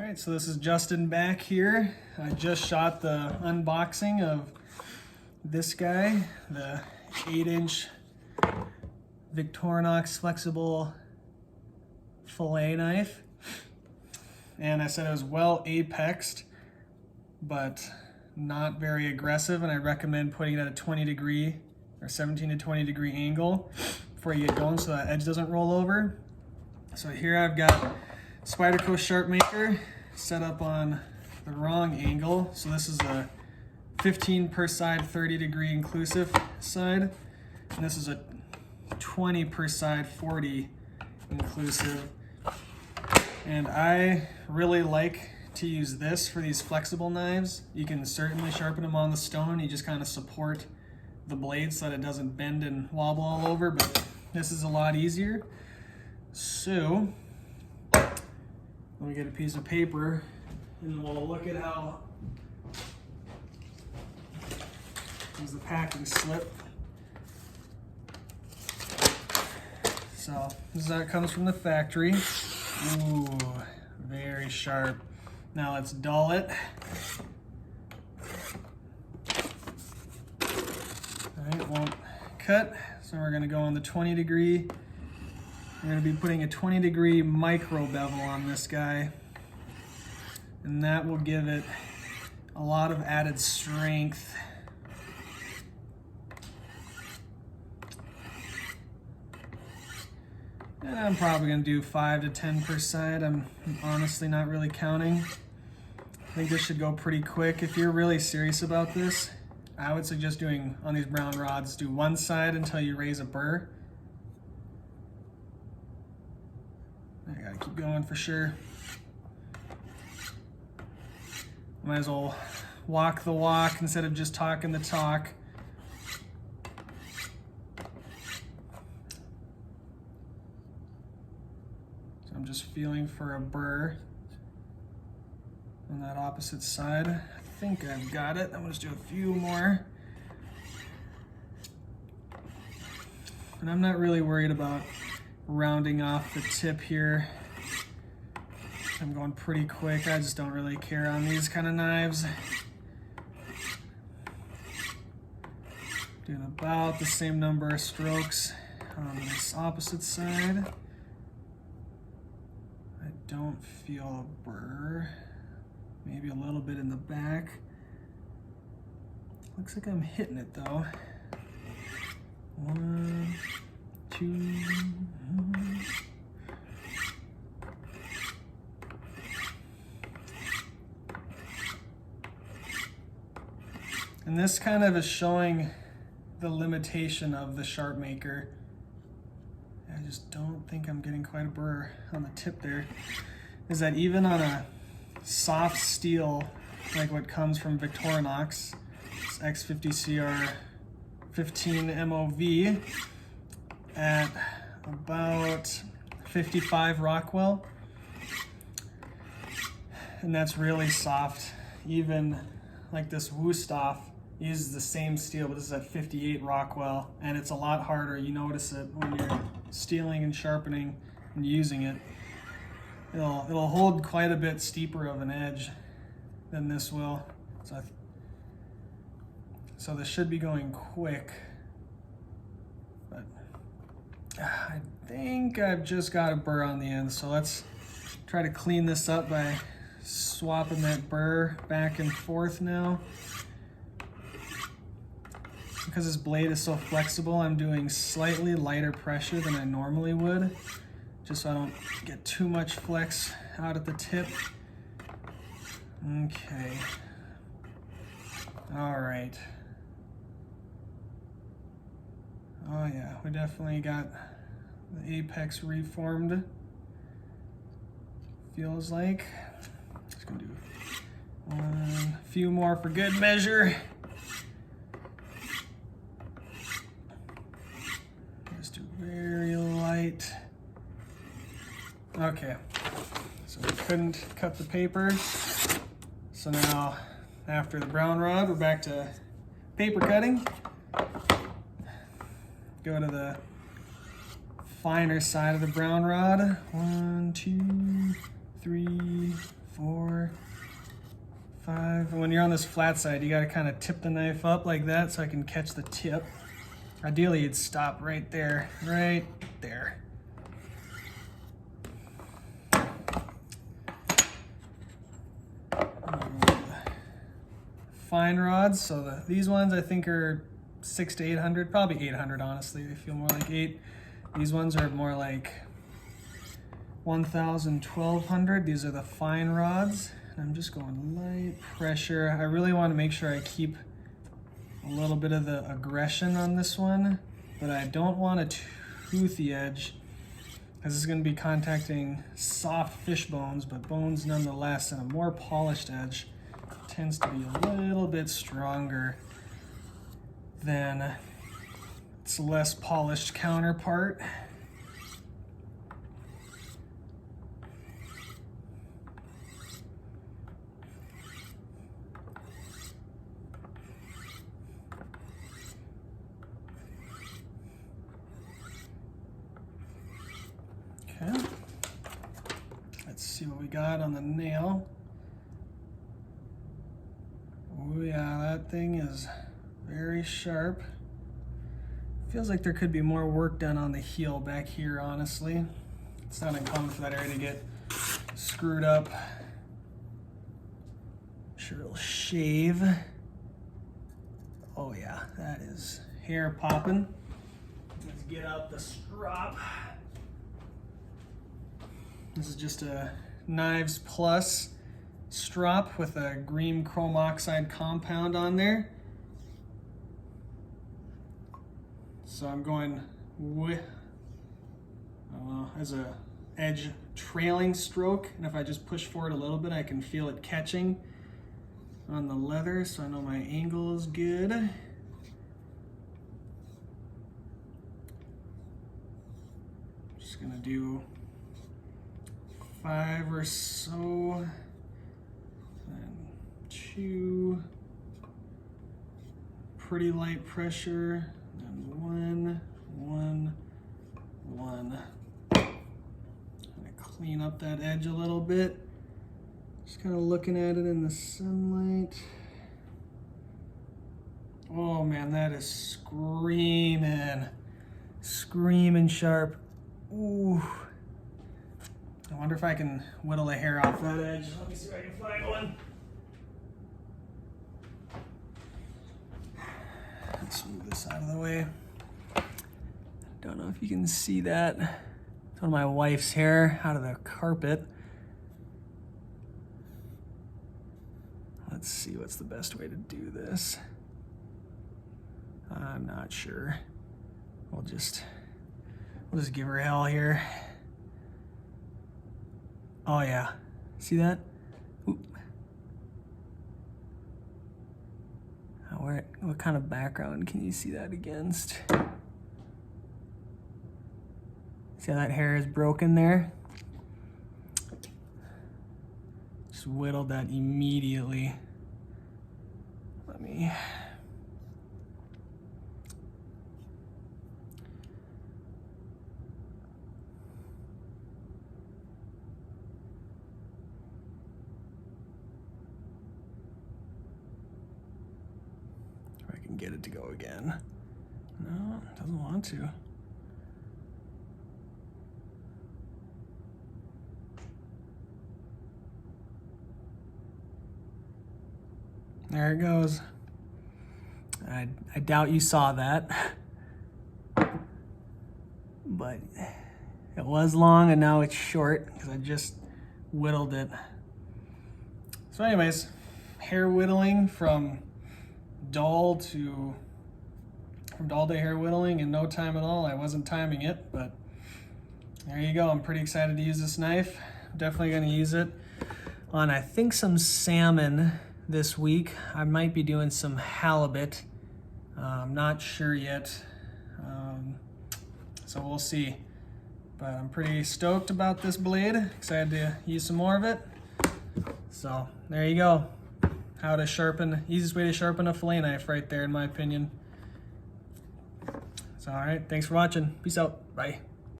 All right, so this is Justin back here. I just shot the unboxing of this guy, the 8-inch Victorinox flexible fillet knife. And I said it was well apexed, but not very aggressive, and I recommend putting it at a 20 degree or 17 to 20 degree angle before you get going so that edge doesn't roll over. So here I've got Spyderco sharpmaker set up on the wrong angle. So this is a 15 per side, 30 degree inclusive side, and this is a 20 per side, 40 inclusive. And I really like to use this for these flexible knives. You can certainly sharpen them on the stone. You just kind of support the blade so that it doesn't bend and wobble all over, but this is a lot easier. So let me get a piece of paper and we'll look at how, here's the packing slip. So this is how it comes from the factory. Ooh, very sharp. Now let's dull it. All right, won't cut. So we're gonna go on the 20 degree. We're gonna be putting a 20 degree micro bevel on this guy. And that will give it a lot of added strength. And I'm probably gonna do 5 to 10 per side. I'm honestly not really counting. I think this should go pretty quick. If you're really serious about this, I would suggest doing, on these brown rods, do one side until you raise a burr. I gotta keep going for sure. Might as well walk the walk instead of just talking the talk. So I'm just feeling for a burr on that opposite side. I think I've got it. I'm gonna just do a few more. And I'm not really worried about rounding off the tip here. I'm going pretty quick. I just don't really care on these kind of knives. Doing about the same number of strokes on this opposite side. I don't feel a burr. Maybe a little bit in the back. Looks like I'm hitting it though. 1, 2. And this kind of is showing the limitation of the sharpmaker. I just don't think I'm getting quite a burr on the tip there. Is that even on a soft steel like what comes from Victorinox, it's X50CR 15 MOV at about 55 Rockwell, and that's really soft. Even like this Wüsthof uses the same steel, but this is at 58 Rockwell, and it's a lot harder. You notice it when you're steeling and sharpening and using it. It'll hold quite a bit steeper of an edge than this will. So this should be going quick, but I think I've just got a burr on the end. So let's try to clean this up by swapping that burr back and forth now. Because this blade is so flexible, I'm doing slightly lighter pressure than I normally would, just so I don't get too much flex out at the tip. Okay. All right. Oh yeah, we definitely got the apex reformed, feels like. Just gonna do a few more for good measure. Just do very light. Okay, so we couldn't cut the paper. So now, after the brown rod, we're back to paper cutting. Go to the finer side of the brown rod. 1, 2, 3, 4, 5. When you're on this flat side, you got to kind of tip the knife up like that so I can catch the tip. Ideally, you'd stop right there, right there. Fine rods, so these ones I think are 600 to 800, probably 800 honestly. They feel more like 8. These ones are more like 1,000, 1,200. These are the fine rods. And I'm just going light pressure. I really want to make sure I keep a little bit of the aggression on this one, but I don't want a toothy edge, because this is going to be contacting soft fish bones, but bones nonetheless, and a more polished edge tends to be a little bit stronger than its less polished counterpart. Okay, let's see what we got on the nail. Oh yeah, that thing is very sharp. Feels like there could be more work done on the heel back here, honestly. It's not uncommon for that area to get screwed up. I'm sure it'll shave. Oh yeah, that is hair popping. Let's get out the strop. This is just a Knives Plus strop with a green chrome oxide compound on there. So I'm going with, as a edge trailing stroke, and if I just push forward a little bit, I can feel it catching on the leather, so I know my angle is good. Just gonna do 5 or so, and 2, pretty light pressure, and 1, 1, 1. I'm gonna clean up that edge a little bit. Just kind of looking at it in the sunlight. Oh man, that is screaming, screaming sharp. Ooh. I wonder if I can whittle a hair off that edge. Let me see if I can find one. Let's move this out of the way. Don't know if you can see that. It's one of my wife's hair out of the carpet. Let's see what's the best way to do this. I'm not sure. We'll just give her hell here. Oh yeah, see that? Oop. What kind of background can you see that against? See how that hair is broken there? Just whittled that immediately. Let me... get it to go again. No, it doesn't want to. There it goes. I doubt you saw that. But it was long and now it's short because I just whittled it. So anyways, hair whittling from dull to hair whittling in no time at all. I wasn't timing it, but there you go. I'm pretty excited to use this knife. Definitely going to use it on, I think, some salmon this week. I might be doing some halibut. I'm not sure yet, so we'll see. But I'm pretty stoked about this blade. Excited to use some more of it. So there you go. How to sharpen, easiest way to sharpen a fillet knife right there, in my opinion. So, all right, thanks for watching. Peace out. Bye.